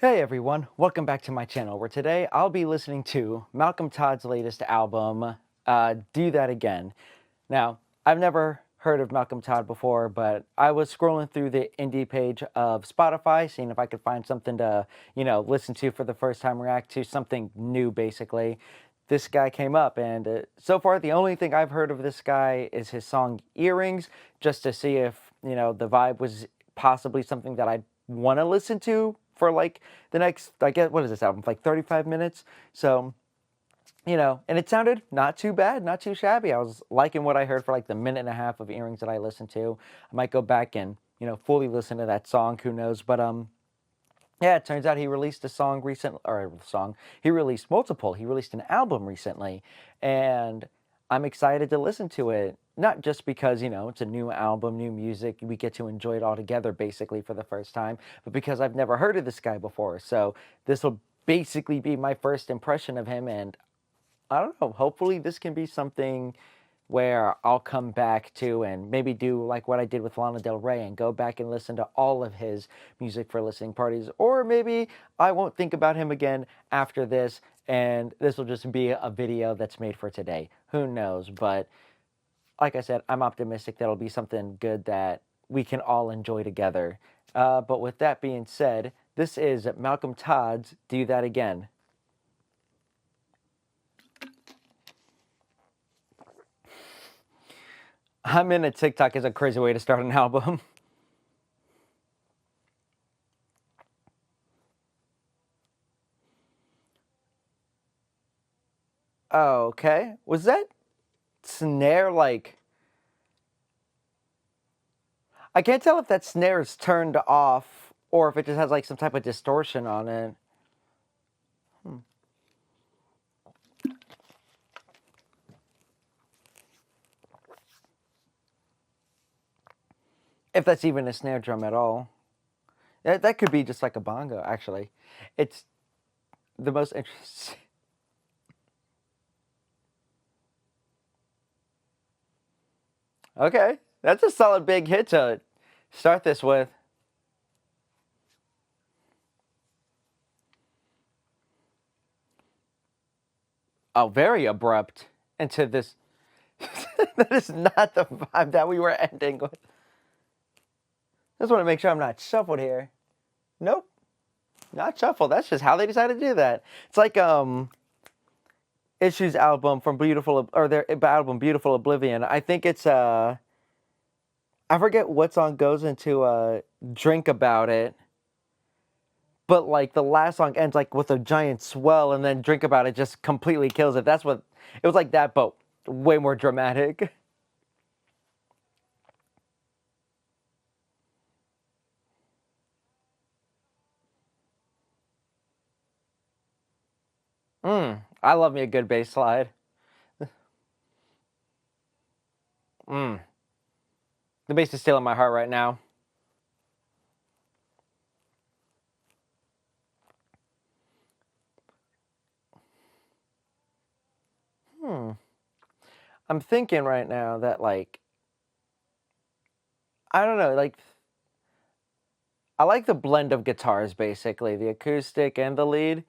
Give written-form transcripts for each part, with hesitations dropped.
Hey everyone, welcome back to my channel where today I'll be listening to Malcolm Todd's latest album, Do That Again. Now, I've never heard of Malcolm Todd before, but I was scrolling through the indie page of Spotify, seeing if I could find something to, listen to for the first time, react to something new basically. This guy came up, and so far the only thing I've heard of this guy is his song Earrings, just to see if, the vibe was possibly something that I'd want to listen to for like the next, I guess, what is this album, like 35 minutes? So, and it sounded not too bad, not too shabby. I was liking what I heard for like the minute and a half of Earrings that I listened to. I might go back and, fully listen to that song, who knows? But, yeah, it turns out he released a song recently, or a song, he released multiple. He released an album recently, and I'm excited to listen to it. Not just because, it's a new album, new music, we get to enjoy it all together basically for the first time, but because I've never heard of this guy before. So this will basically be my first impression of him, and I don't know, hopefully this can be something where I'll come back to and maybe do like what I did with Lana Del Rey and go back and listen to all of his music for listening parties. Or maybe I won't think about him again after this, and this will just be a video that's made for today. Who knows? But like I said, I'm optimistic that'll be something good that we can all enjoy together. But with that being said, this is Malcolm Todd's Do That Again. I'm in a TikTok is a crazy way to start an album. Okay. Was that snare like... I can't tell if that snare is turned off or if it just has like some type of distortion on it. If that's even a snare drum at all. That could be just like a bongo, actually. It's the most interesting. Okay, that's a solid big hit to start this with. Oh, very abrupt into this. That is not the vibe that we were ending with. Just want to make sure I'm not shuffled here. Nope, not shuffled. That's just how they decided to do that. It's like Issues album from Beautiful, or their album Beautiful Oblivion. I think it's I forget what song goes into Drink About It, but like the last song ends like with a giant swell, and then Drink About It just completely kills it. That's what it was like, that, but way more dramatic. I love me a good bass slide. Mm, the bass is still in my heart right now. I'm thinking right now that, like, I don't know, like, I like the blend of guitars basically, the acoustic and the lead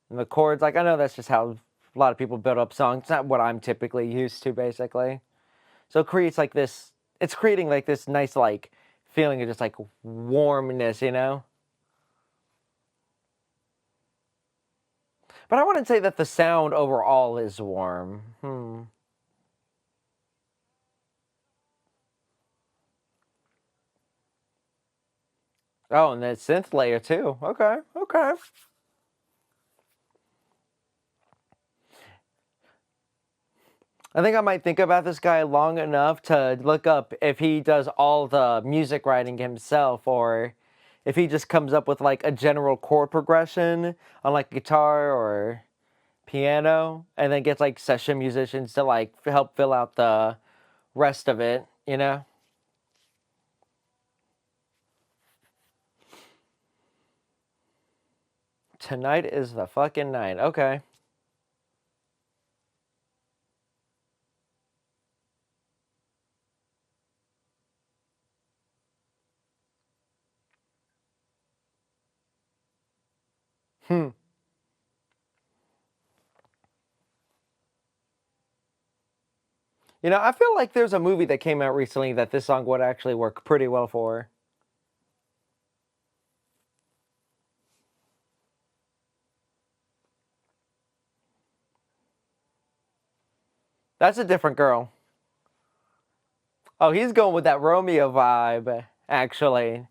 and the chords. Like, I know that's just how a lot of people build up songs. It's not what I'm typically used to basically. So it creates like this, it's creating like this nice like feeling of just like warmness, you know? But I wouldn't say that the sound overall is warm. Oh, and the synth layer too. Okay, okay. I think I might think about this guy long enough to look up if he does all the music writing himself, or if he just comes up with like a general chord progression on like guitar or piano, and then gets like session musicians to like help fill out the rest of it, you know? Tonight is the fucking night. Okay. Hmm. You know, I feel like there's a movie that came out recently that this song would actually work pretty well for. That's a different girl. Oh, he's going with that Romeo vibe, actually.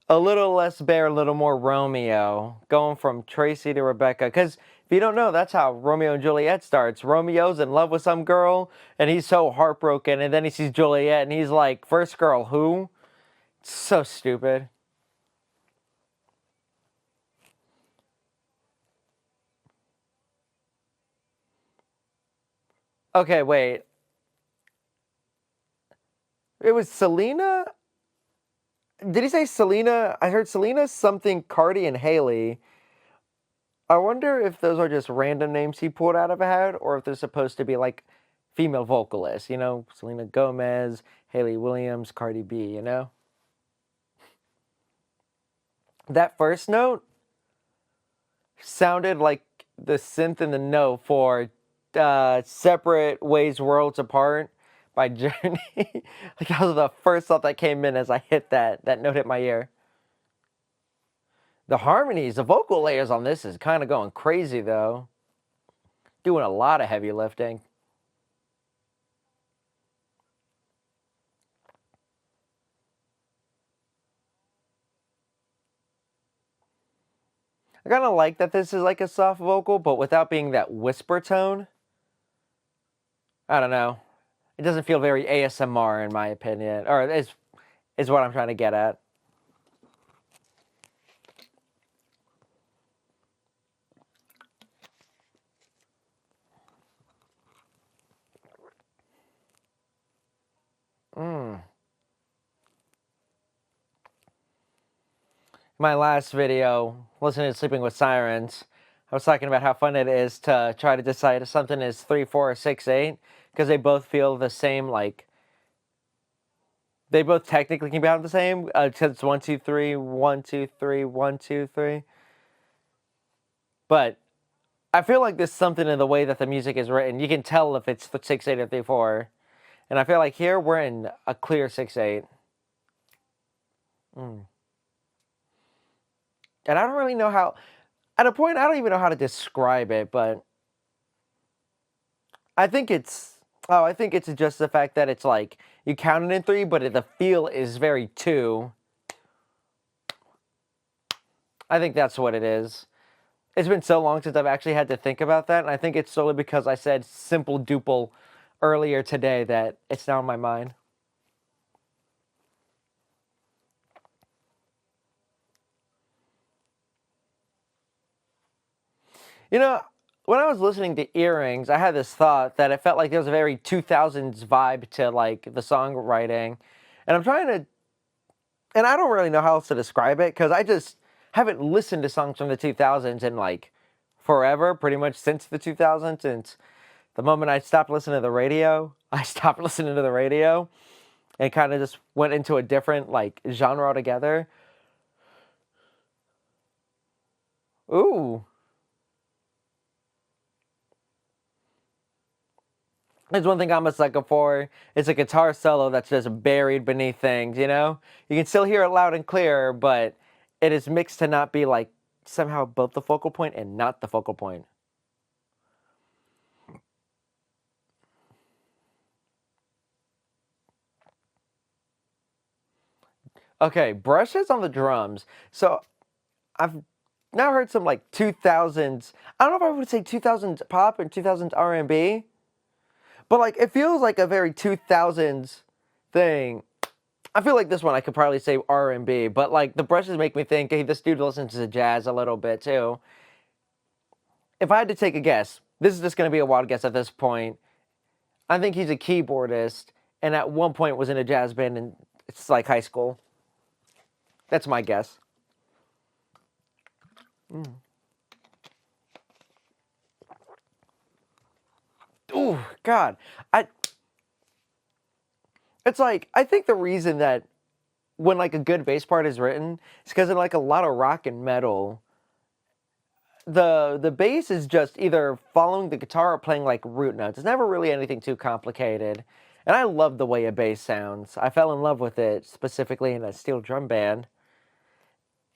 A little less Bear, a little more Romeo. Going from Tracy to Rebecca. Because if you don't know, that's how Romeo and Juliet starts. Romeo's in love with some girl, and he's so heartbroken, and then he sees Juliet, and he's like, first girl, who? It's so stupid. Okay, wait. It was Selena? Did he say Selena? I heard Selena, something, Cardi, and Haley. I wonder if those are just random names he pulled out of a hat, or if they're supposed to be like female vocalists. You know, Selena Gomez, Haley Williams, Cardi B. You know, that first note sounded like the synth in the note for "Separate Ways, Worlds Apart" by Journey. Like that was the first thought that came in as I hit that note hit my ear. The harmonies, the vocal layers on this is kind of going crazy though. Doing a lot of heavy lifting. I kind of like that this is like a soft vocal, but without being that whisper tone. I don't know. It doesn't feel very ASMR in my opinion, or is what I'm trying to get at. Mm. My last video, listening to Sleeping with Sirens, I was talking about how fun it is to try to decide if something is 3/4 or 6/8 because they both feel the same. Like they both technically can be out the same because it's 1 2 3 1 2 3 1 2 3. But I feel like there's something in the way that the music is written. You can tell if it's 6/8 or 3/4. And I feel like here we're in a clear 6/8. Mm. And I don't really know how, at a point, I don't even know how to describe it, but I think it's, oh, I think it's just the fact that it's like, you count it in three, but the feel is very two. I think that's what it is. It's been so long since I've actually had to think about that, and I think it's solely because I said simple duple earlier today that it's now in my mind. You know, when I was listening to Earrings, I had this thought that it felt like there was a very 2000s vibe to like the songwriting. And I'm trying to, and I don't really know how else to describe it because I just haven't listened to songs from the 2000s in like forever, pretty much since the 2000s. Since the moment I stopped listening to the radio, I stopped listening to the radio and kind of just went into a different like genre altogether. Ooh. There's one thing I'm a sucker for. It's a guitar solo that's just buried beneath things, you know? You can still hear it loud and clear, but it is mixed to not be like somehow both the focal point and not the focal point. Okay, brushes on the drums. So I've now heard some like 2000s. I don't know if I would say 2000s pop and 2000s R&B, but like it feels like a very 2000s thing. I feel like this one I could probably say R&B, but like the brushes make me think, hey, this dude listens to jazz a little bit too. If I had to take a guess, this is just going to be a wild guess at this point. I think he's a keyboardist, and at one point was in a jazz band, and it's like high school. That's my guess. Mm. Ooh, God, I. It's like I think the reason that when like a good bass part is written is because in like a lot of rock and metal, the bass is just either following the guitar or playing like root notes. It's never really anything too complicated. And I love the way a bass sounds. I fell in love with it specifically in a steel drum band.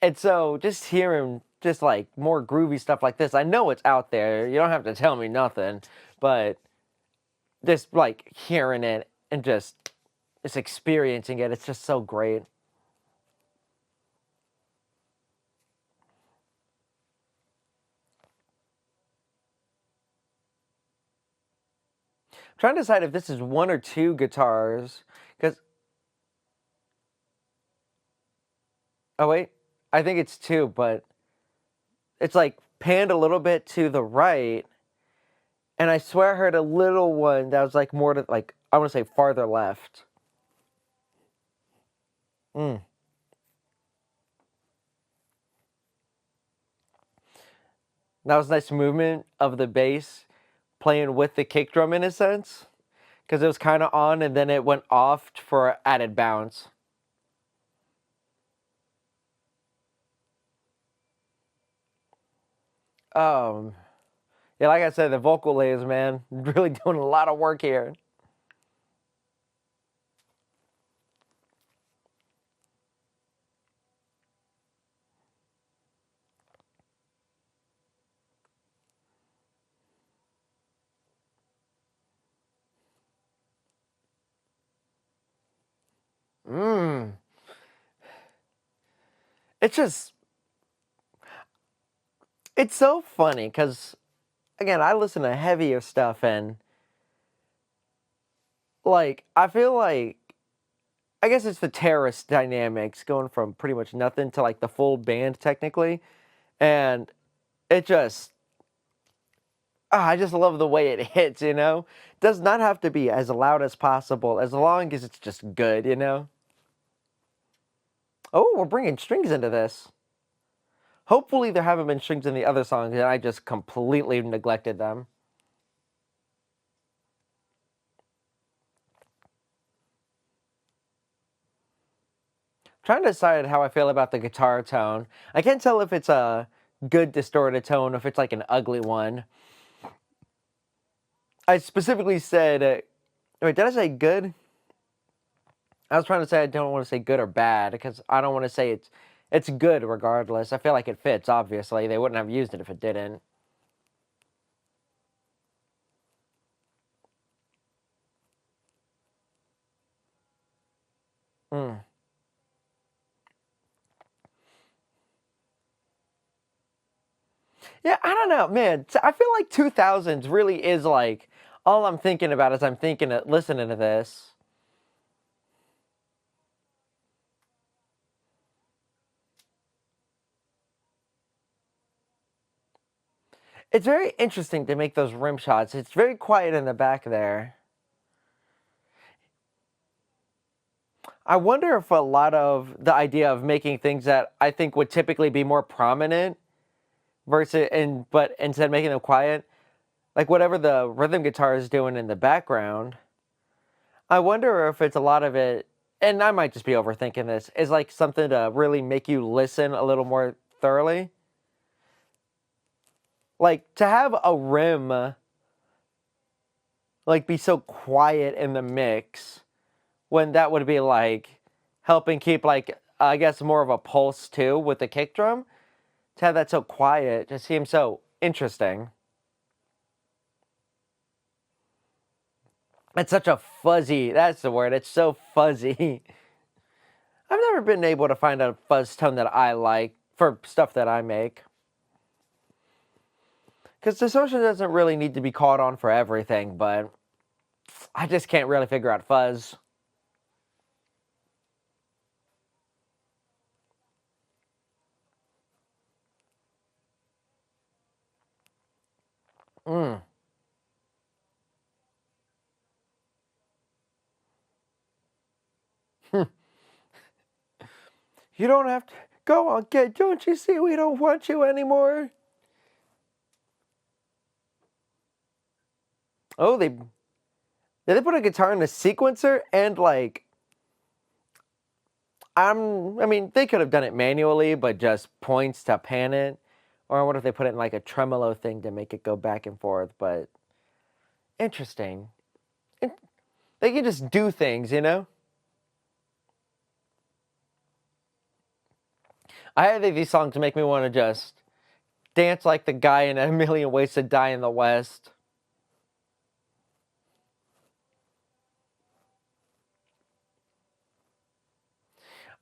And so just hearing just like more groovy stuff like this, I know it's out there. You don't have to tell me nothing, but just like hearing it and just experiencing it, it's just so great. I'm trying to decide if this is one or two guitars, because oh wait, I think it's two, but it's like panned a little bit to the right, and I swear I heard a little one that was like more to like I want to say farther left. Mm. That was a nice movement of the bass playing with the kick drum in a sense, because it was kind of on and then it went off for added bounce. Um, yeah, like I said, the vocal layers, man, really doing a lot of work here. Mmm. It's just, it's so funny because, again, I listen to heavier stuff and, like, I feel like, I guess it's the terrorist dynamics going from pretty much nothing to like the full band technically. And it just, I just love the way it hits, you know? Does not have to be as loud as possible as long as it's just good, you know? Oh, we're bringing strings into this. Hopefully there haven't been strings in the other songs and I just completely neglected them. Trying to decide how I feel about the guitar tone. I can't tell if it's a good distorted tone or if it's like an ugly one. I specifically said, wait, did I say good? I was trying to say I don't want to say good or bad because I don't want to say it's good regardless. I feel like it fits, obviously. They wouldn't have used it if it didn't. Mm. Yeah, I don't know, man. I feel like 2000s really is like all I'm thinking about as I'm thinking of listening to this. It's very interesting to make those rim shots. It's very quiet in the back there. I wonder if a lot of the idea of making things that I think would typically be more prominent versus and but instead making them quiet, like whatever the rhythm guitar is doing in the background, I wonder if it's a lot of it, and I might just be overthinking this, is like something to really make you listen a little more thoroughly. Like to have a rim like be so quiet in the mix when that would be like helping keep like I guess more of a pulse too with the kick drum. To have that so quiet just seems so interesting. It's such a fuzzy, that's the word, it's so fuzzy. I've never been able to find a fuzz tone that I like for stuff that I make. Because distortion doesn't really need to be called on for everything, but I just can't really figure out fuzz. Mm. You don't have to go on, kid. Don't you see we don't want you anymore? Oh, they put a guitar in a sequencer and like I mean they could have done it manually, but just points to pan it. Or I wonder if they put it in like a tremolo thing to make it go back and forth, but interesting. They can just do things, you know? I have these songs make me want to just dance like the guy in A Million Ways to Die in the West.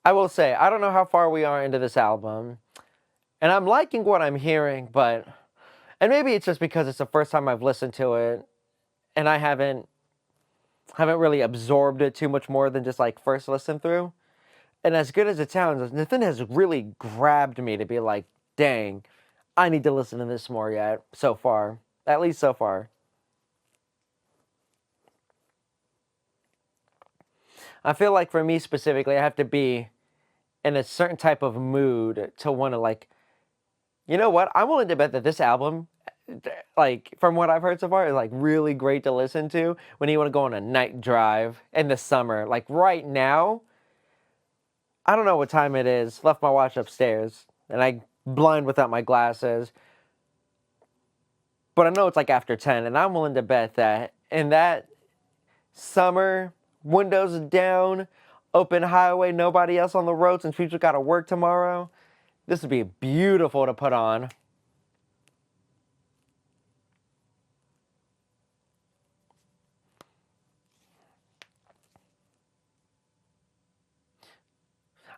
I will say, I don't know how far we are into this album, and I'm liking what I'm hearing, but, and maybe it's just because it's the first time I've listened to it, and I haven't really absorbed it too much more than just like first listen through. And as good as it sounds, nothing has really grabbed me to be like, dang, I need to listen to this more yet, so far. At least so far. I feel like for me specifically, I have to be in a certain type of mood to want to like, you know what? I'm willing to bet that this album, like from what I've heard so far, is like really great to listen to when you want to go on a night drive in the summer. Like right now, I don't know what time it is. Left my watch upstairs, and I blind without my glasses. But I know it's like after 10, and I'm willing to bet that in that summer, windows down, open highway, nobody else on the road since people got to work tomorrow, this would be beautiful to put on.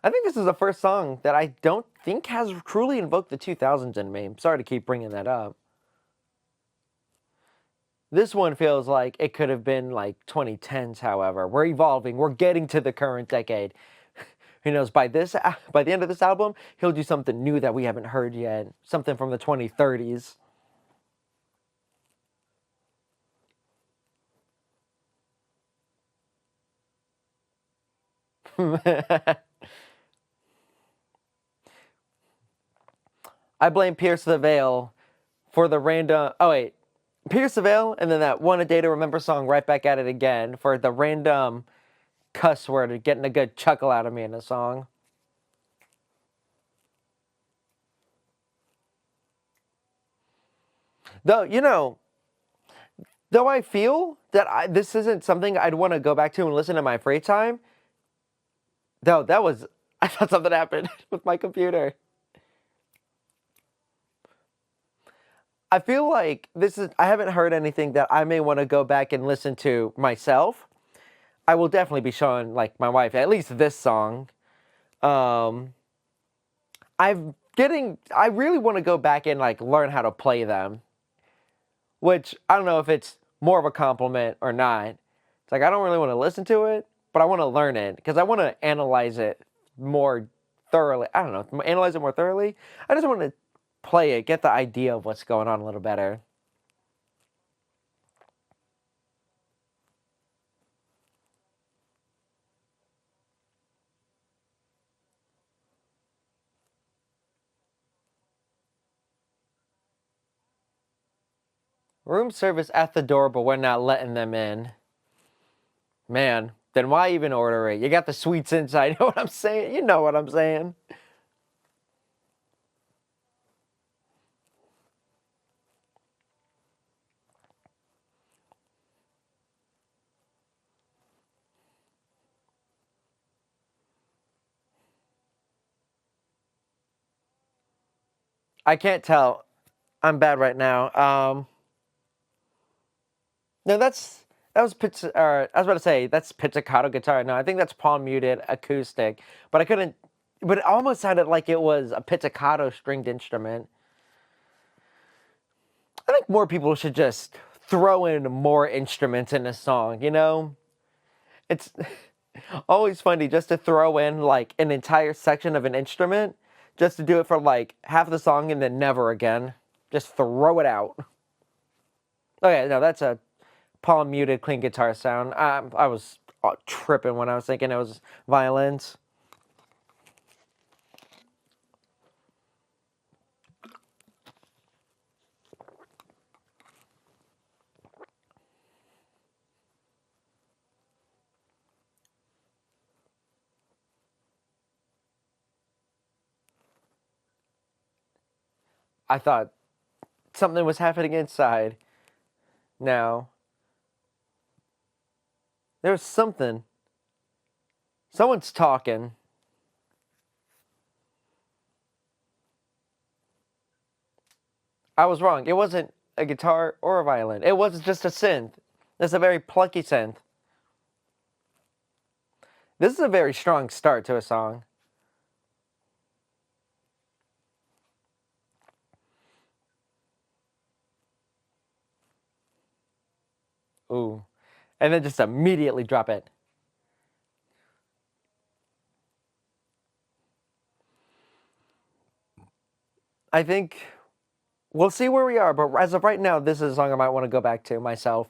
I think this is the first song that I don't think has truly invoked the 2000s in me. I'm sorry to keep bringing that up. This one feels like it could have been like 2010s, however. We're evolving. We're getting to the current decade. Who knows, by the end of this album, he'll do something new that we haven't heard yet. Something from the 2030s. I blame Pierce the Veil for the random. Oh wait, Pierce the Veil, and then that "One a Day to Remember" song right back at it again for the random cuss word getting a good chuckle out of me in a song. Though though I feel that this isn't something I'd want to go back to and listen to my free time. Though that was, I thought something happened with my computer. I feel like this is. I haven't heard anything that I may want to go back and listen to myself. I will definitely be showing like my wife at least this song. Um, I really want to go back and like learn how to play them, which I don't know if it's more of a compliment or not. It's like I don't really want to listen to it, but I want to learn it because I want to analyze it more thoroughly. I don't know, analyze it more thoroughly. I just want to play it, get the idea of what's going on a little better. Room service at the door, but we're not letting them in. Man, then why even order it? You got the sweets inside. You know what I'm saying? You know what I'm saying. I can't tell. I'm bad right now. No, that was I was about to say that's pizzicato guitar. No, I think that's palm muted acoustic. But I couldn't. But it almost sounded like it was a pizzicato stringed instrument. I think more people should just throw in more instruments in a song. You know, it's always funny just to throw in like an entire section of an instrument, just to do it for like half the song and then never again. Just throw it out. Okay, no, that's a palm muted clean guitar sound. I was tripping when I was thinking it was violins. I thought something was happening inside. Now, there's something. Someone's talking. I was wrong. It wasn't a guitar or a violin. It was just a synth. It's a very plucky synth. This is a very strong start to a song. Ooh. And then just immediately drop it. I think we'll see where we are, but as of right now, this is a song I might want to go back to myself.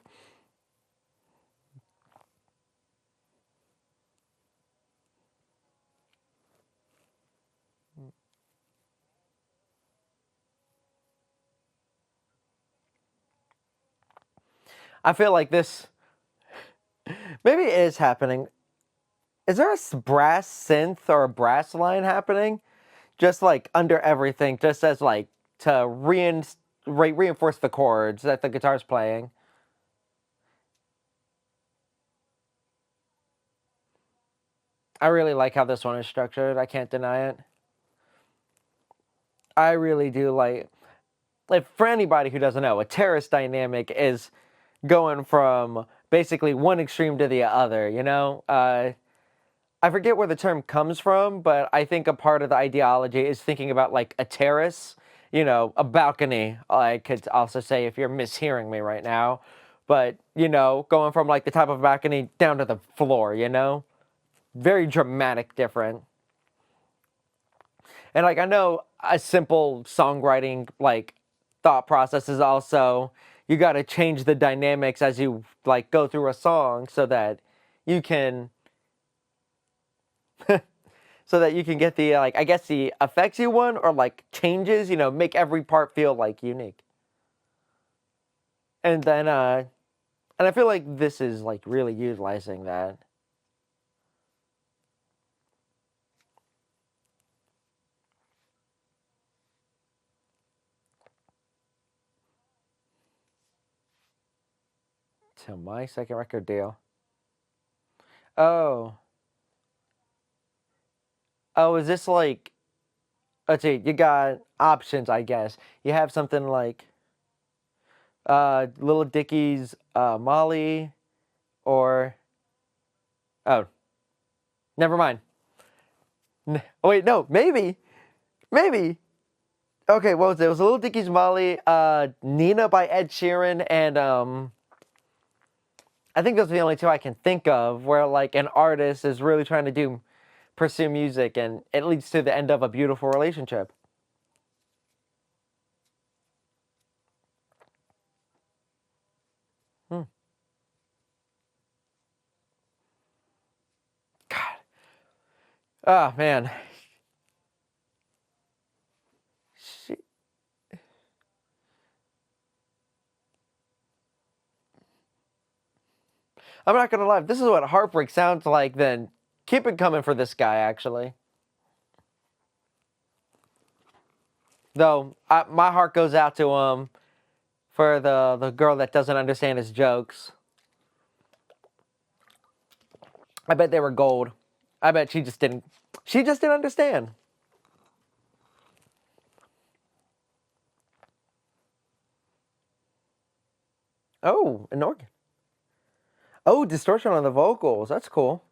I feel like this maybe it is happening. Is there a brass synth or a brass line happening? Just like under everything, just as like to reinforce the chords that the guitar's playing. I really like how this one is structured. I can't deny it. I really do like for anybody who doesn't know, a terrace dynamic is going from basically one extreme to the other, you know? I forget where the term comes from, but I think a part of the ideology is thinking about like a terrace, you know, a balcony. I could also say if you're mishearing me right now, but you know, going from like the top of a balcony down to the floor, you know? Very dramatic different. And like I know a simple songwriting like thought process is also you got to change the dynamics as you like go through a song so that you can so that you can get the like I guess the effects you want or like changes, you know, make every part feel like unique. And then and I feel like this is like really utilizing that. To my second record deal. Oh. Oh, is this like let's see, you got options, I guess. You have something like Little Dicky's Molly or oh, never mind. Oh, wait, no, maybe. Okay, what was it? It was Little Dicky's Molly, Nina by Ed Sheeran, and I think those are the only two I can think of where like an artist is really trying to pursue music and it leads to the end of a beautiful relationship. Hmm. God. Oh man. She, I'm not gonna lie. If this is what heartbreak sounds like, then keep it coming for this guy. Actually, though, my heart goes out to him for the girl that doesn't understand his jokes. I bet they were gold. I bet she just didn't. She just didn't understand. Oh, an organ. Oh, distortion on the vocals. That's cool.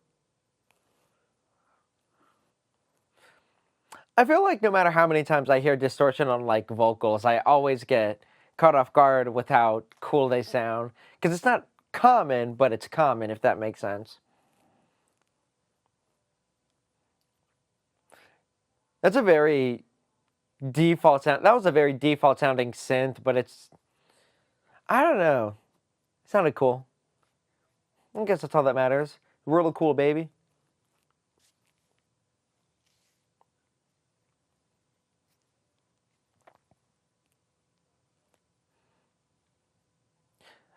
I feel like no matter how many times I hear distortion on like vocals, I always get caught off guard with how cool they sound. Because it's not common, but it's common, if that makes sense. That's a very default sound. That was a very default sounding synth, but it's, I don't know. It sounded cool. I guess that's all that matters. Really cool, baby.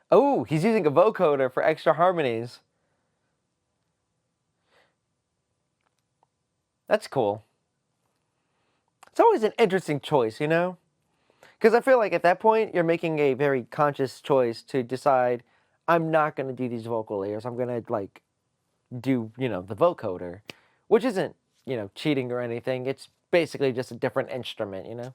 Oh, he's using a vocoder for extra harmonies. That's cool. It's always an interesting choice, you know? Because I feel like at that point, you're making a very conscious choice to decide, I'm not going to do these vocal layers. I'm going to, like, do, the vocoder, which isn't, cheating or anything. It's basically just a different instrument.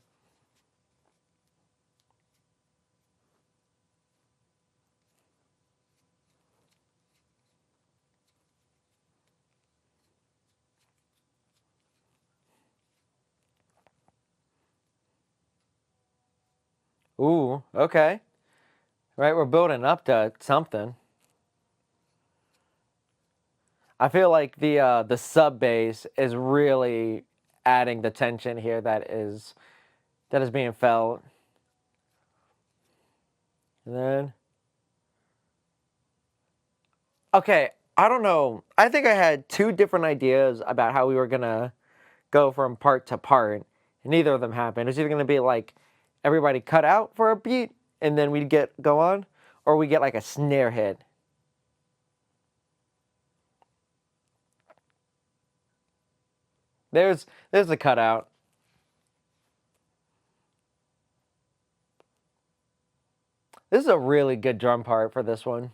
Ooh, okay. Right, we're building up to something. I feel like the sub bass is really adding the tension here that is being felt. And then, okay, I don't know. I think I had two different ideas about how we were gonna go from part to part, and neither of them happened. It's either gonna be like everybody cut out for a beat, and then we go on, or we get like a snare hit. There's the cutout. This is a really good drum part for this one.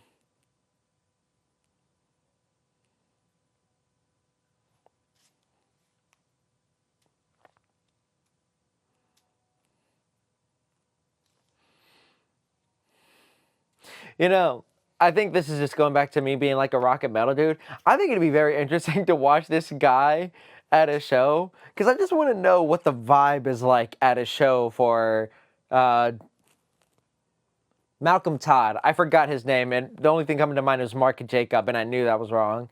I think this is just going back to me being like a rock and metal dude. I think it'd be very interesting to watch this guy at a show because I just want to know what the vibe is like at a show for uh, Malcolm Todd. I forgot his name, and the only thing coming to mind was Mark Jacob, and I knew that was wrong.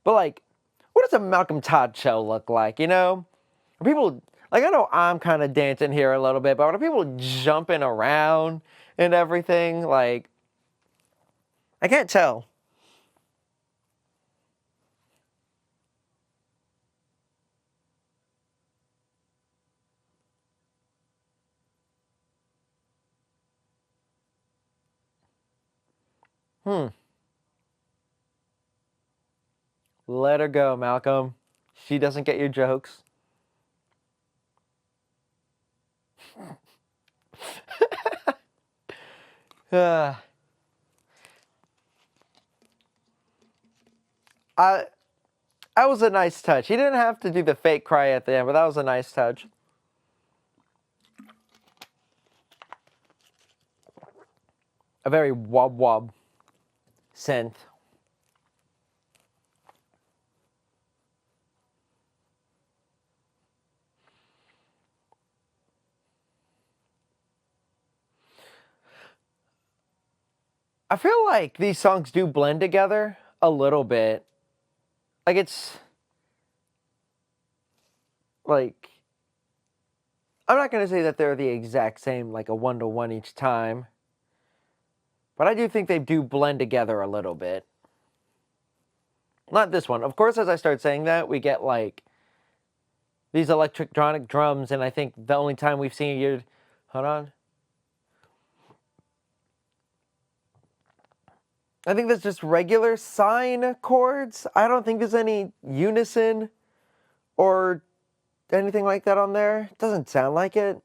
But like, what does a Malcolm Todd show look like? Are people like I know I'm kind of dancing here a little bit, but are people jumping around and everything? Like, I can't tell. Hmm. Let her go, Malcolm. She doesn't get your jokes. Uh, I that was a nice touch. He didn't have to do the fake cry at the end, but that was a nice touch. A very wob wob synth. I feel like these songs do blend together a little bit. Like it's like I'm not gonna say that they're the exact same, like a 1-to-1 each time, but I do think they do blend together a little bit. Not this one. Of course, as I start saying that, we get like these electronic drums, and I think the only time we've seen you, hold on. I think there's just regular sine chords. I don't think there's any unison or anything like that on there. It doesn't sound like it.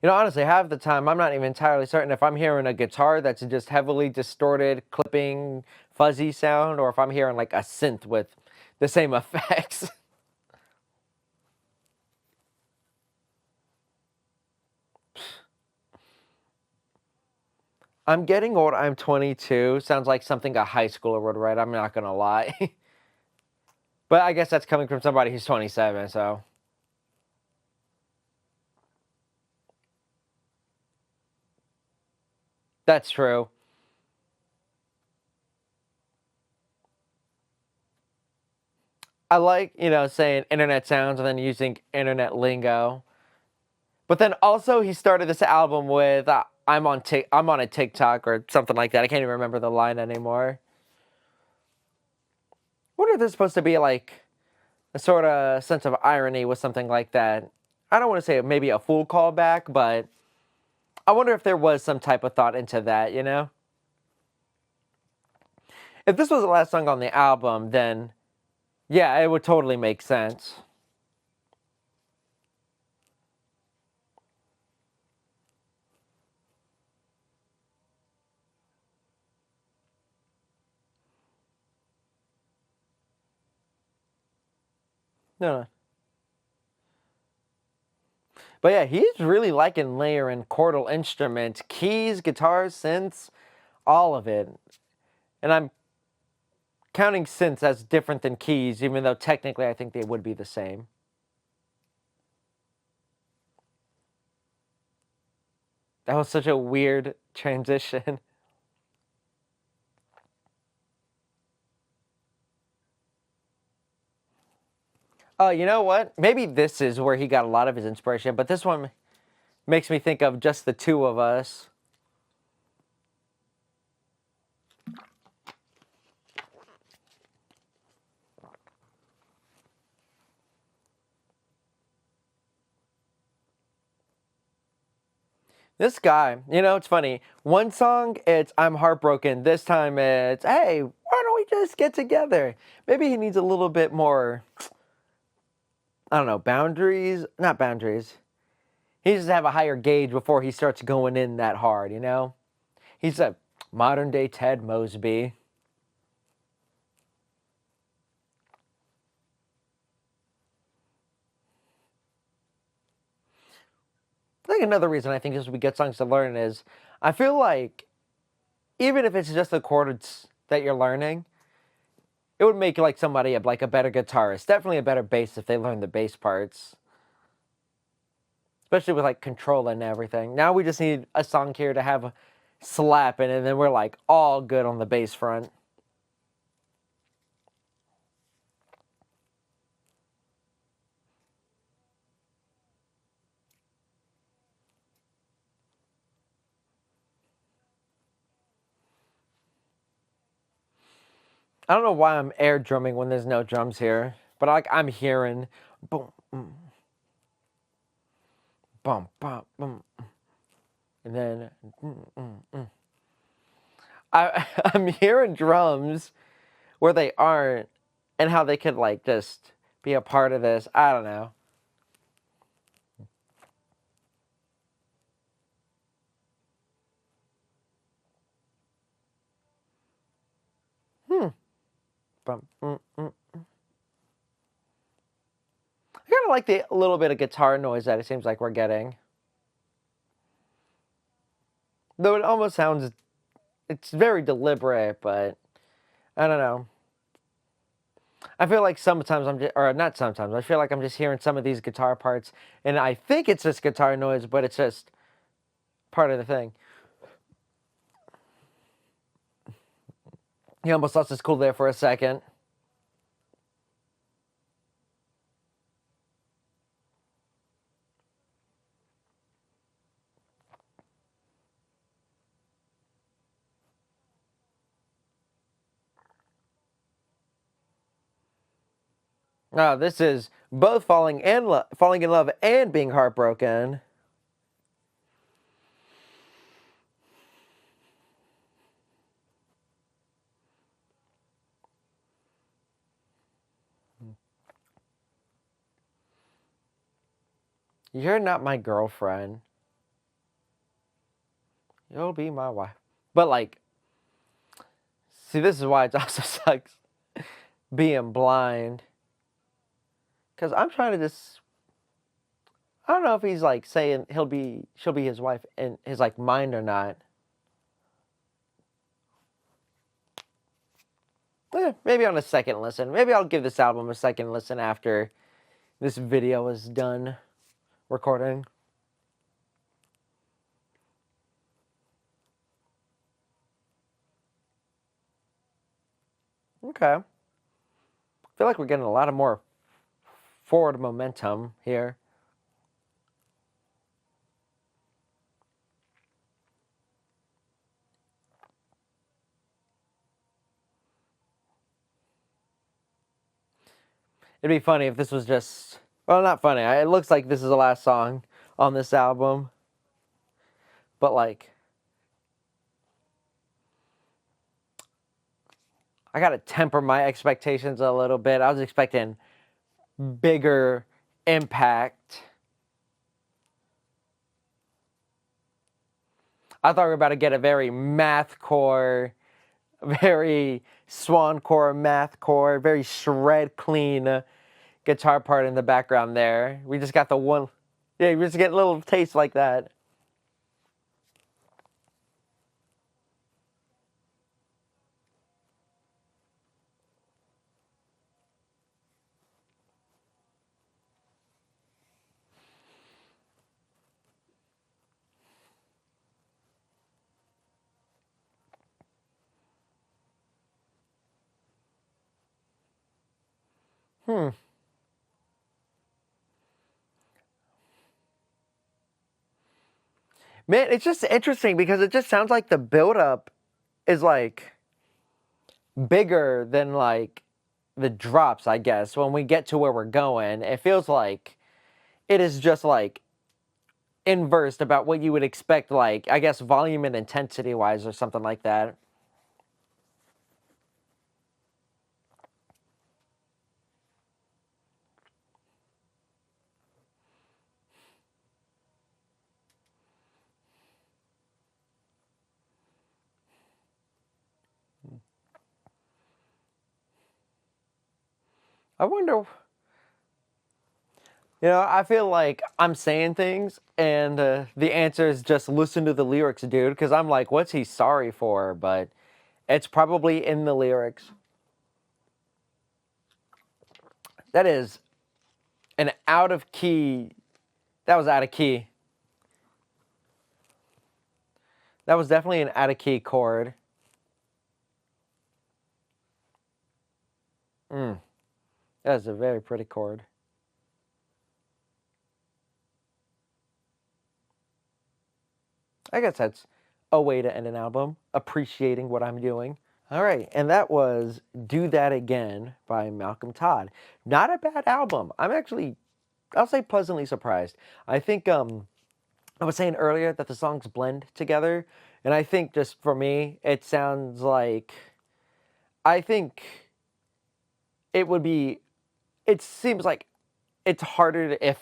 Honestly, half the time, I'm not even entirely certain if I'm hearing a guitar that's just heavily distorted, clipping, fuzzy sound, or if I'm hearing like a synth with the same effects. I'm getting old. I'm 22. Sounds like something a high schooler would write. I'm not going to lie. But I guess that's coming from somebody who's 27, so. That's true. I like, saying internet sounds and then using internet lingo. But then also he started this album with I'm on a TikTok or something like that. I can't even remember the line anymore. I wonder if there's supposed to be like a sort of sense of irony with something like that. I don't want to say maybe a full callback, but I wonder if there was some type of thought into that, you know? If this was the last song on the album, then yeah, it would totally make sense. No, no. But yeah, he's really liking layering chordal instruments, keys, guitars, synths, all of it. And I'm counting synths as different than keys, even though technically I think they would be the same. That was such a weird transition. You know what? Maybe this is where he got a lot of his inspiration, but this one makes me think of just the two of us. This guy, you know, it's funny. One song, it's I'm heartbroken. This time it's, hey, why don't we just get together? Maybe he needs a little bit more, I don't know, boundaries? Not boundaries. He needs to have a higher gauge before he starts going in that hard, you know? He's a modern day Ted Mosby. I think another reason I think this would be good songs to learn is I feel like even if it's just the chords that you're learning, it would make like somebody like a better guitarist, definitely a better bass if they learn the bass parts, especially with like control and everything. Now we just need a song here to have a slap in it, and then we're like all good on the bass front. I don't know why I'm air drumming when there's no drums here, but like I'm hearing boom, bum, bum, boom, and then I'm hearing drums where they aren't, and how they could like just be a part of this. I don't know. Hmm. Bum, I kind of like the little bit of guitar noise that it seems like we're getting. Though it almost sounds, it's very deliberate, but I don't know. I feel like sometimes I'm just, or not sometimes, I feel like I'm just hearing some of these guitar parts, and I think it's just guitar noise, but it's just part of the thing. He almost lost his cool there for a second. This is both falling in love and being heartbroken. You're not my girlfriend. You'll be my wife. But like, see, this is why it also sucks being blind. Cause I'm trying to just, I don't know if he's like saying she'll be his wife in his like mind or not. Maybe on a second listen. Maybe I'll give this album a second listen after this video is done recording. Okay. I feel like we're getting a lot of more forward momentum here. It'd be funny if this was just, well, not funny. It looks like this is the last song on this album. But like, I gotta temper my expectations a little bit. I was expecting bigger impact. I thought we were about to get a very mathcore, very swancore mathcore, very shred clean guitar part in the background there. We just got the one, yeah, we just get a little taste like that. Hmm. Man, it's just interesting because it just sounds like the buildup is like bigger than like the drops, I guess. When we get to where we're going, it feels like it is just like inversed about what you would expect, like, I guess, volume and intensity wise or something like that. I wonder, I feel like I'm saying things and the answer is just listen to the lyrics, dude, because I'm like, what's he sorry for? But it's probably in the lyrics. That is an out of key. That was out of key. That was definitely an out of key chord. Mm, that is a very pretty chord. I guess that's a way to end an album, appreciating what I'm doing. All right, and that was Do That Again by Malcolm Todd. Not a bad album. I'm actually, I'll say pleasantly surprised. I think I was saying earlier that the songs blend together, and I think just for me, it sounds like I think it would be it seems like it's harder if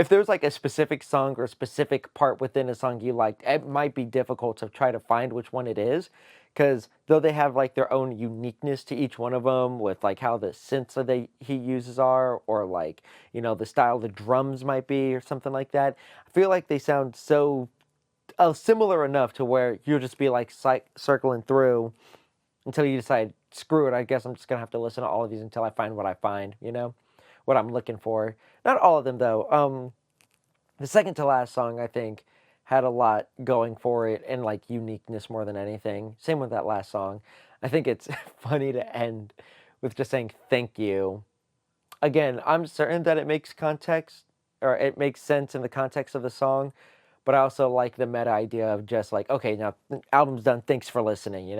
there's like a specific song or a specific part within a song you liked, it might be difficult to try to find which one it is. Because though they have like their own uniqueness to each one of them, with like how the synths that he uses are, or like the style the drums might be, or something like that. I feel like they sound so similar enough to where you'll just be like circling through until you decide, screw it. I guess I'm just gonna have to listen to all of these until I find what I find. What I'm looking for. Not all of them though. The second to last song, I think, had a lot going for it and like uniqueness more than anything. Same with that last song. I think it's funny to end with just saying thank you. Again, I'm certain that it makes context or it makes sense in the context of the song, but I also like the meta idea of just like, okay, now album's done. Thanks for listening.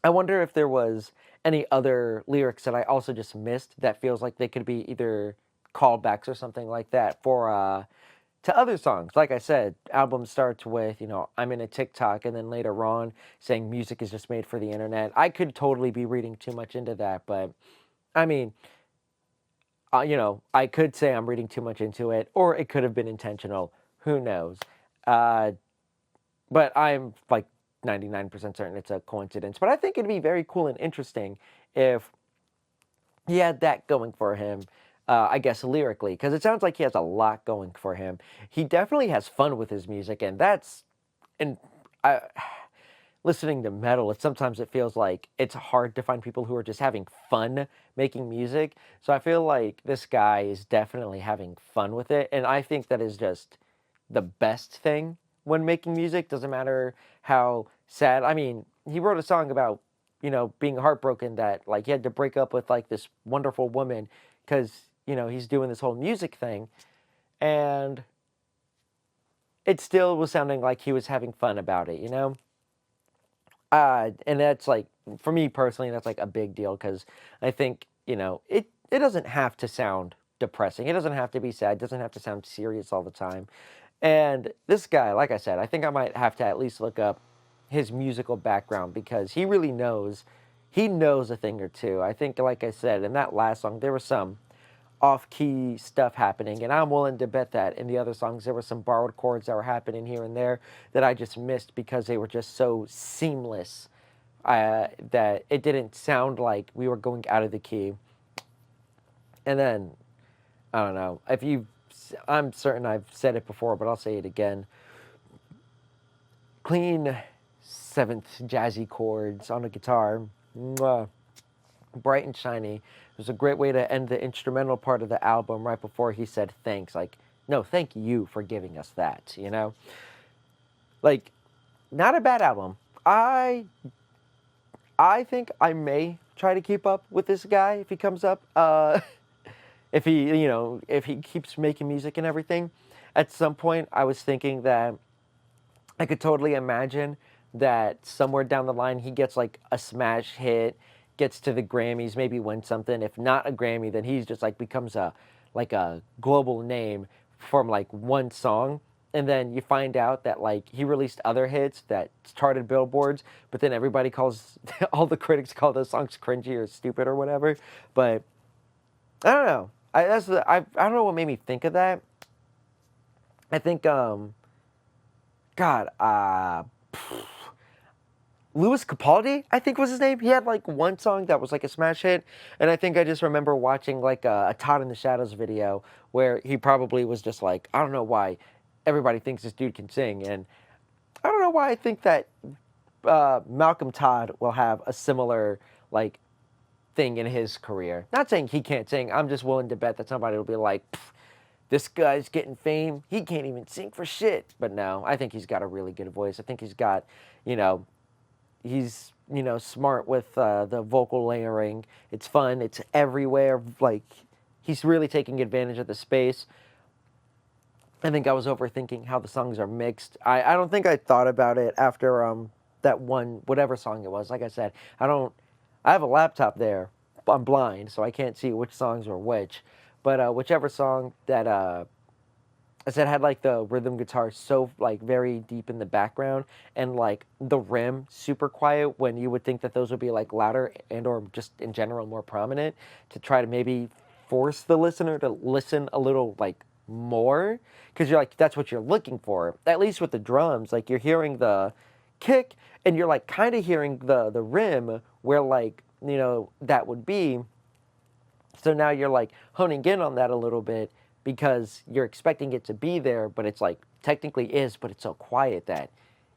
I wonder if there was any other lyrics that I also just missed that feels like they could be either callbacks or something like that for to other songs. Like I said, album starts with, I'm in a TikTok, and then later on saying music is just made for the internet. I could totally be reading too much into that, but I mean, I could say I'm reading too much into it, or it could have been intentional. Who knows? Uh, but I'm like 99% certain it's a coincidence. But I think it'd be very cool and interesting if he had that going for him. I guess lyrically, because it sounds like he has a lot going for him. He definitely has fun with his music, and and I, listening to metal, sometimes it feels like it's hard to find people who are just having fun making music. So I feel like this guy is definitely having fun with it, and I think that is just the best thing when making music. Doesn't matter how sad. I mean, he wrote a song about being heartbroken that like he had to break up with like this wonderful woman because he's doing this whole music thing, and it still was sounding like he was having fun about it. And that's like, for me personally, that's like a big deal because I think it doesn't have to sound depressing. It doesn't have to be sad. It doesn't have to sound serious all the time. And this guy, like I said, I think I might have to at least look up his musical background because he really knows. He knows a thing or two. I think, like I said, in that last song, there was some off-key stuff happening, and I'm willing to bet that in the other songs there were some borrowed chords that were happening here and there that I just missed because they were just so seamless that it didn't sound like we were going out of the key. And then, I don't know, I'm certain I've said it before, but I'll say it again. Clean seventh jazzy chords on a guitar. Mwah. Bright and shiny. It was a great way to end the instrumental part of the album right before he said thanks. Like, no, thank you for giving us that, you know? Like, not a bad album. I think I may try to keep up with this guy if he comes up. If he keeps making music and everything. At some point, I was thinking that I could totally imagine that somewhere down the line he gets like a smash hit, gets to the Grammys, maybe wins something. If not a Grammy, then he's just like becomes a global name from like one song. And then you find out that like he released other hits that charted billboards, but then everybody calls all the critics call those songs cringy or stupid or whatever. But I don't know. I don't know what made me think of that. I think God, Louis Capaldi, I think was his name. He had like one song that was like a smash hit, and I think I just remember watching like a Todd in the Shadows video where he probably was just like, I don't know why everybody thinks this dude can sing, and I don't know why I think that Malcolm Todd will have a similar like thing in his career. Not saying he can't sing. I'm just willing to bet that somebody will be like, this guy's getting fame. He can't even sing for shit. But no, I think he's got a really good voice. I think he's got, he's, smart with the vocal layering. It's fun. It's everywhere. Like, he's really taking advantage of the space. I think I was overthinking how the songs are mixed. I don't think I thought about it after that one, whatever song it was. Like I said, I have a laptop there. I'm blind, so I can't see which songs were which. But whichever song that I said had like the rhythm guitar so like very deep in the background and like the rim super quiet when you would think that those would be like louder and or just in general more prominent to try to maybe force the listener to listen a little like more because you're like that's what you're looking for. At least with the drums, like you're hearing the kick and you're like kind of hearing the rim where like that would be. So now you're like honing in on that a little bit because you're expecting it to be there, but it's like technically is, but it's so quiet that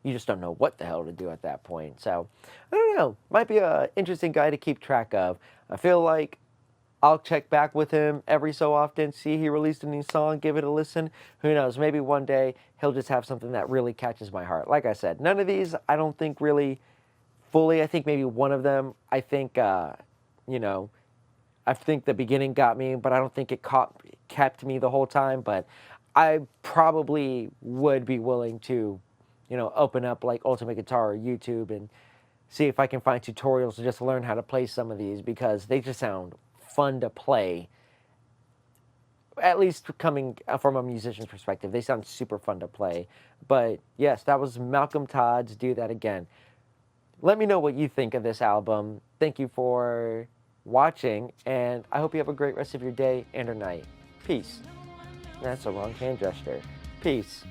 you just don't know what the hell to do at that point. So I don't know. Might be an interesting guy to keep track of. I feel like I'll check back with him every so often, see he released a new song, give it a listen. Who knows? Maybe one day he'll just have something that really catches my heart. Like I said, none of these I don't think really fully. I think maybe one of them, I think, I think the beginning got me, but I don't think it kept me the whole time. But I probably would be willing to, open up like Ultimate Guitar or YouTube and see if I can find tutorials to just learn how to play some of these because they just sound fun to play. At least coming from a musician's perspective, they sound super fun to play. But yes, that was Malcolm Todd's Do That Again. Let me know what you think of this album. Thank you for watching, and I hope you have a great rest of your day and or night. Peace. That's a wrong hand gesture. Peace.